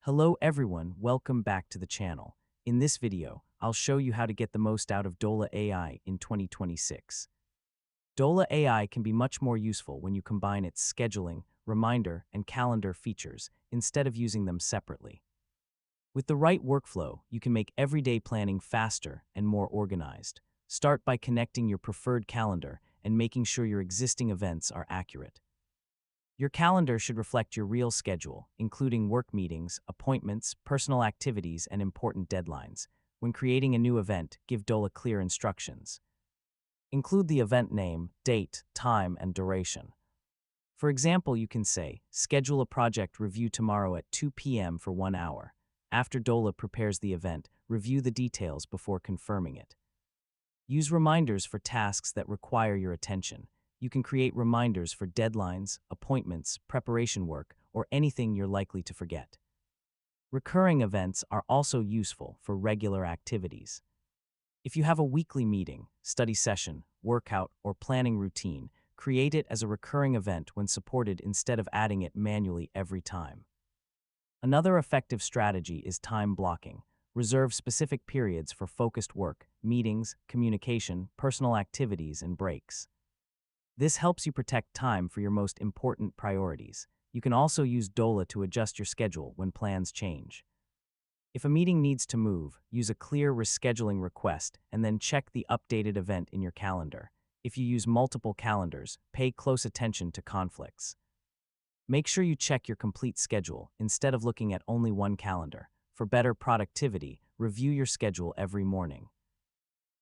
Hello everyone, welcome back to the channel. In this video, I'll show you how to get the most out of Dola AI in 2026. Dola AI can be much more useful when you combine its scheduling, reminder, and calendar features instead of using them separately. With the right workflow, you can make everyday planning faster and more organized. Start by connecting your preferred calendar and making sure your existing events are accurate. Your calendar should reflect your real schedule, including work meetings, appointments, personal activities, and important deadlines. When creating a new event, give Dola clear instructions. Include the event name, date, time, and duration. For example, you can say, schedule a project review tomorrow at 2 p.m. for 1 hour. After Dola prepares the event, review the details before confirming it. Use reminders for tasks that require your attention. You can create reminders for deadlines, appointments, preparation work, or anything you're likely to forget. Recurring events are also useful for regular activities. If you have a weekly meeting, study session, workout, or planning routine, create it as a recurring event when supported instead of adding it manually every time. Another effective strategy is time blocking. Reserve specific periods for focused work, meetings, communication, personal activities, and breaks. This helps you protect time for your most important priorities. You can also use Dola to adjust your schedule when plans change. If a meeting needs to move, use a clear rescheduling request and then check the updated event in your calendar. If you use multiple calendars, pay close attention to conflicts. Make sure you check your complete schedule instead of looking at only one calendar. For better productivity, review your schedule every morning.